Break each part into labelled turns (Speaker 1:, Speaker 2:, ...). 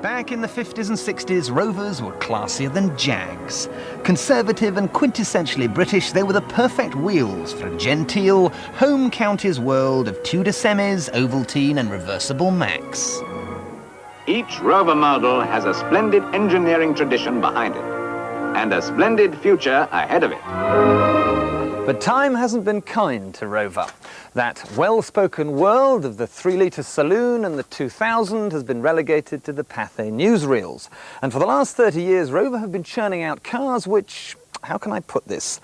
Speaker 1: Back in the 50s and 60s, Rovers were classier than Jags. Conservative and quintessentially British, they were the perfect wheels for a genteel, home counties world of Tudor semis, Ovaltine and reversible Macs.
Speaker 2: Each Rover model has a splendid engineering tradition behind it, and a splendid future ahead of it.
Speaker 1: But time hasn't been kind to Rover. That well-spoken world of the 3-litre saloon and the 2000 has been relegated to the Pathé newsreels. And for the last 30 years, Rover have been churning out cars which, how can I put this,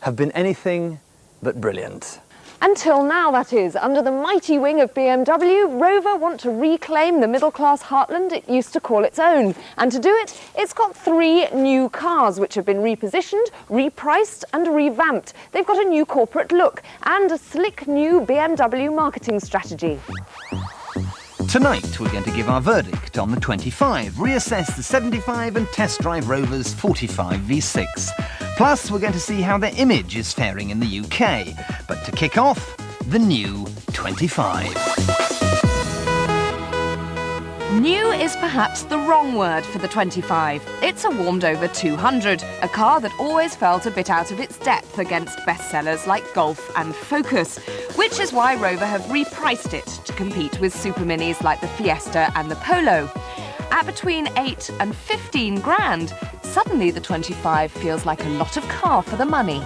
Speaker 1: have been anything but brilliant.
Speaker 3: Until now, that is. Under the mighty wing of BMW, Rover want to reclaim the middle-class heartland it used to call its own. And to do it, it's got 3 new cars which have been repositioned, repriced and revamped. They've got a new corporate look and a slick new BMW marketing strategy.
Speaker 1: Tonight, we're going to give our verdict on the 25, reassess the 75 and test drive Rover's 45 V6. Plus, we're going to see how their image is faring in the UK. But to kick off, the new 25.
Speaker 4: New is perhaps the wrong word for the 25. It's a warmed-over 200, a car that always felt a bit out of its depth against bestsellers like Golf and Focus, which is why Rover have repriced it to compete with super minis like the Fiesta and the Polo. At between 8 and 15 grand, suddenly the 25 feels like a lot of car for the money.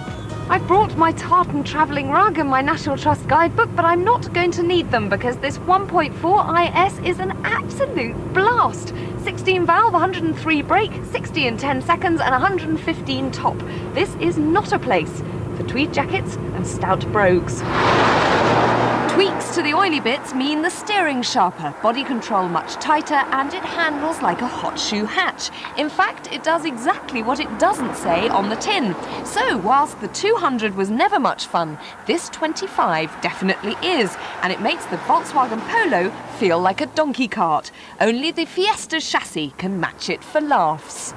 Speaker 3: I've brought my tartan travelling rug and my National Trust guidebook, but I'm not going to need them because this 1.4 IS is an absolute blast. 16 valve, 103 brake, 60 in 10 seconds and 115 top. This is not a place for tweed jackets and stout brogues.
Speaker 4: Tweaks to the oily bits mean the steering's sharper, body control much tighter, and it handles like a hot shoe hatch. In fact, it does exactly what it doesn't say on the tin. So, whilst the 200 was never much fun, this 25 definitely is, and it makes the Volkswagen Polo feel like a donkey cart. Only the Fiesta chassis can match it for laughs.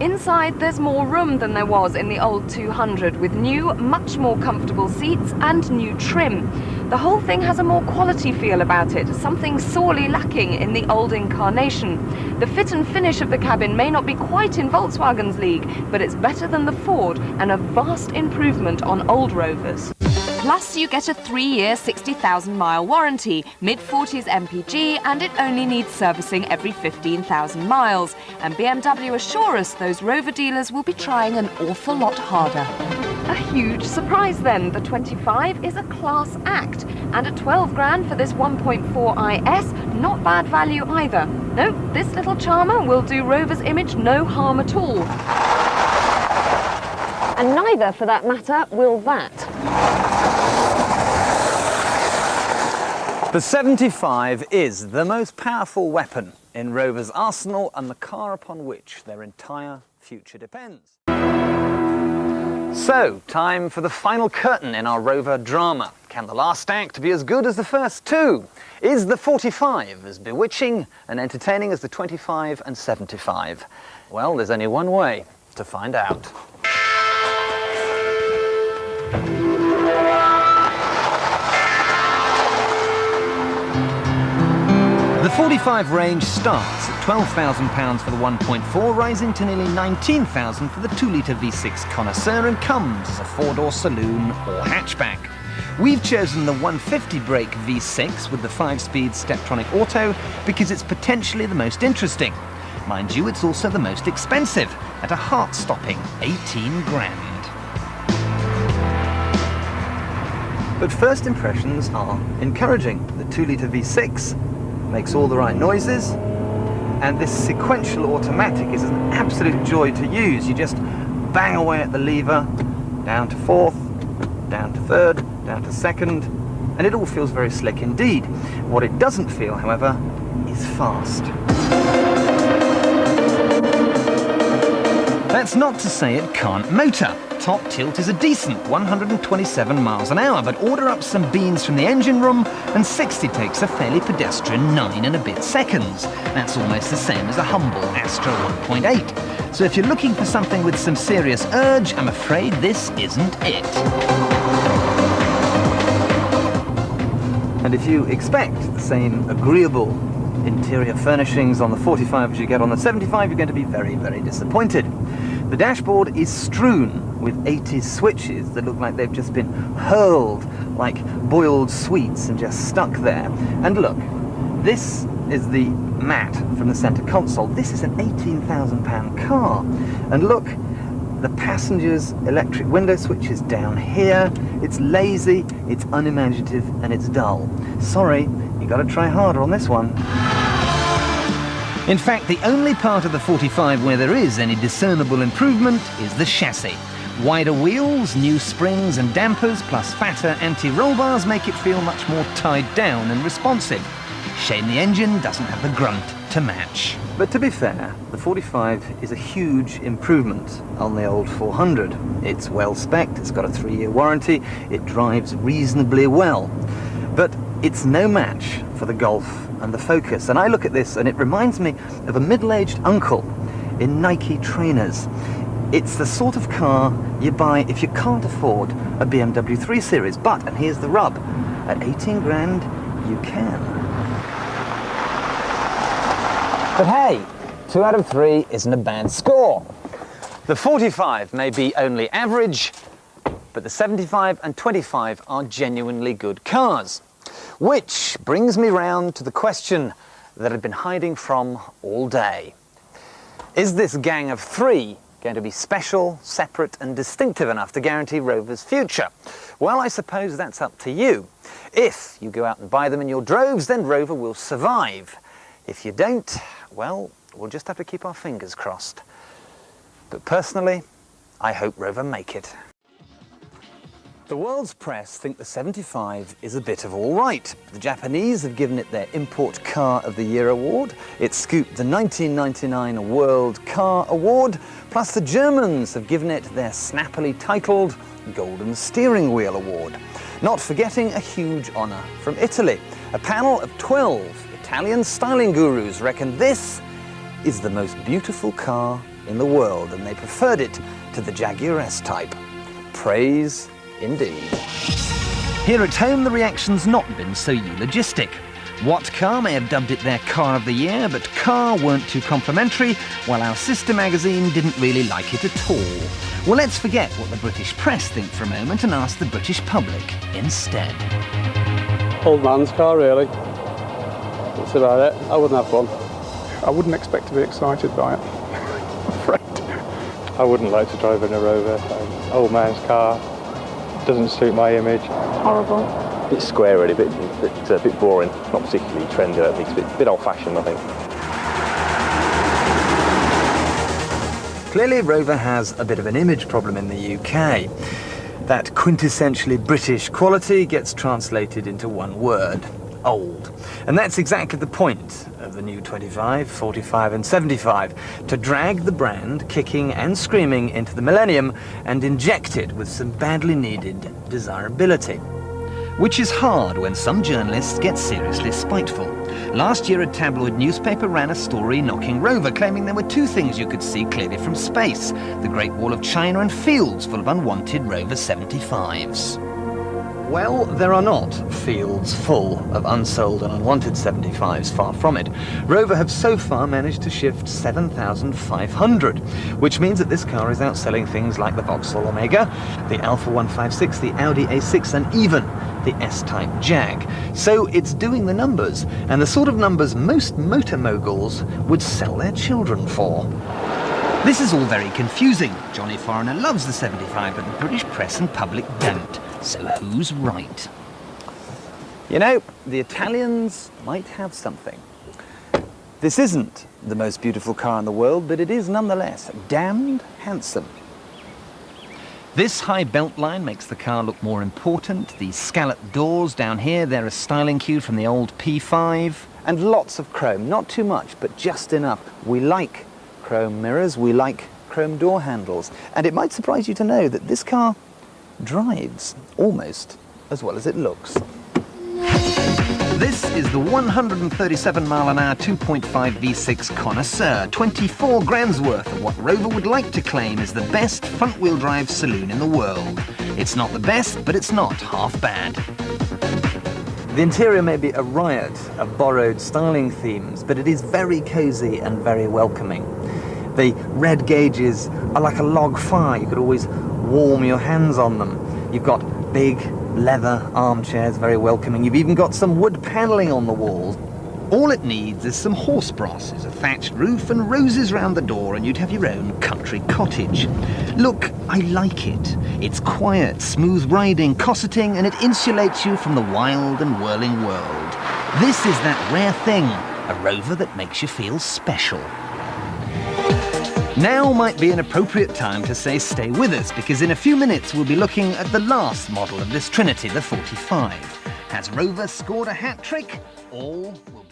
Speaker 3: Inside, there's more room than there was in the old 200, with new, much more comfortable seats and new trim. The whole thing has a more quality feel about it, something sorely lacking in the old incarnation. The fit and finish of the cabin may not be quite in Volkswagen's league, but it's better than the Ford and a vast improvement on old Rovers.
Speaker 4: Plus, you get a 3-year, 60,000-mile warranty, mid-40s MPG, and it only needs servicing every 15,000 miles. And BMW assure us those Rover dealers will be trying an awful lot harder.
Speaker 3: A huge surprise then. The 25 is a class act, and at 12 grand for this 1.4 IS, not bad value either. No, this little charmer will do Rover's image no harm at all. And neither, for that matter, will that.
Speaker 1: The 75 is the most powerful weapon in Rover's arsenal and the car upon which their entire future depends. So, time for the final curtain in our Rover drama. Can the last act be as good as the first 2? Is the 45 as bewitching and entertaining as the 25 and 75? Well, there's only one way to find out. The 45 range starts at £12,000 for the 1.4, rising to nearly £19,000 for the 2-litre V6 connoisseur, and comes as a 4-door saloon or hatchback. We've chosen the 150 brake V6 with the 5-speed Steptronic Auto because it's potentially the most interesting. Mind you, it's also the most expensive, at a heart-stopping 18 grand. But first impressions are encouraging. The 2-litre V6 makes all the right noises, and this sequential automatic is an absolute joy to use. You just bang away at the lever, down to 4th, down to 3rd, down to 2nd, and it all feels very slick indeed. What it doesn't feel, however, is fast. That's not to say it can't motor. Top tilt is a decent 127 miles an hour, but order up some beans from the engine room and 60 takes a fairly pedestrian 9 and a bit seconds. That's almost the same as a humble Astra 1.8. So if you're looking for something with some serious urge, I'm afraid this isn't it. And if you expect the same agreeable interior furnishings on the 45 as you get on the 75, you're going to be very, very disappointed. The dashboard is strewn with 80s switches that look like they've just been hurled like boiled sweets and just stuck there. And look, this is the mat from the centre console. This is an £18,000 car. And look, the passenger's electric window switch is down here. It's lazy, it's unimaginative, and it's dull. Sorry, you got to try harder on this one. In fact, the only part of the 45 where there is any discernible improvement is the chassis. Wider wheels, new springs and dampers, plus fatter anti-roll bars make it feel much more tied down and responsive. Shame the engine doesn't have the grunt to match. But to be fair, the 45 is a huge improvement on the old 400. It's well spec'd, it's got a 3-year warranty, it drives reasonably well. But it's no match for the Golf and the Focus. And I look at this and it reminds me of a middle-aged uncle in Nike trainers. It's the sort of car you buy if you can't afford a BMW 3 Series. But, and here's the rub, at 18 grand, you can. But hey, 2 out of 3 isn't a bad score. The 45 may be only average, but the 75 and 25 are genuinely good cars. Which brings me round to the question that I've been hiding from all day. Is this gang of 3 going to be special, separate and distinctive enough to guarantee Rover's future? Well, I suppose that's up to you. If you go out and buy them in your droves, then Rover will survive. If you don't, well, we'll just have to keep our fingers crossed. But personally, I hope Rover make it. The world's press think the 75 is a bit of all right. The Japanese have given it their Import Car of the Year award. It scooped the 1999 World Car Award. Plus the Germans have given it their snappily titled Golden Steering Wheel Award. Not forgetting a huge honour from Italy. A panel of 12 Italian styling gurus reckon this is the most beautiful car in the world, and they preferred it to the Jaguar S-Type. Praise indeed. Here at home, the reaction's not been so eulogistic. What Car may have dubbed it their Car of the Year, but Car weren't too complimentary, while our sister magazine didn't really like it at all. Well, let's forget what the British press think for a moment and ask the British public instead.
Speaker 5: Old man's car, really. That's about it. I wouldn't have one.
Speaker 6: I wouldn't expect to be excited by it, I'm afraid.
Speaker 5: I wouldn't like to drive in a Rover. Old man's car. Doesn't suit my image.
Speaker 7: Horrible.
Speaker 8: A bit square really, a bit boring, not particularly trendy. I think it's a bit old-fashioned, I think.
Speaker 1: Clearly Rover has a bit of an image problem in the UK. That quintessentially British quality gets translated into one word: old. And that's exactly the point of the new 25, 45 and 75, to drag the brand kicking and screaming into the millennium and inject it with some badly needed desirability. Which is hard when some journalists get seriously spiteful. Last year a tabloid newspaper ran a story knocking Rover, claiming there were 2 things you could see clearly from space: the Great Wall of China and fields full of unwanted Rover 75s. Well, there are not fields full of unsold and unwanted 75s, far from it. Rover have so far managed to shift 7,500, which means that this car is outselling things like the Vauxhall Omega, the Alfa 156, the Audi A6 and even the S-Type Jag. So it's doing the numbers, and the sort of numbers most motor moguls would sell their children for. This is all very confusing. Johnny Foreigner loves the 75, but the British press and public don't. So who's right? You know, the Italians might have something. This isn't the most beautiful car in the world, but it is nonetheless damned handsome. This high belt line makes the car look more important. These scalloped doors down here, they're a styling cue from the old P5. And lots of chrome, not too much, but just enough. We like chrome mirrors, we like chrome door handles. And it might surprise you to know that this car drives almost as well as it looks. This is the 137-mile-an-hour 2.5 V6 Connoisseur, 24 grand's worth of what Rover would like to claim is the best front-wheel drive saloon in the world. It's not the best, but it's not half bad. The interior may be a riot of borrowed styling themes, but it is very cosy and very welcoming. The red gauges are like a log fire. You could always warm your hands on them. You've got big leather armchairs, very welcoming. You've even got some wood panelling on the walls. All it needs is some horse brasses, a thatched roof and roses round the door, and you'd have your own country cottage. Look, I like it. It's quiet, smooth riding, cosseting, and it insulates you from the wild and whirling world. This is that rare thing, a Rover that makes you feel special. Now might be an appropriate time to say stay with us, because in a few minutes we'll be looking at the last model of this trinity, the 45. Has Rover scored a hat-trick? All will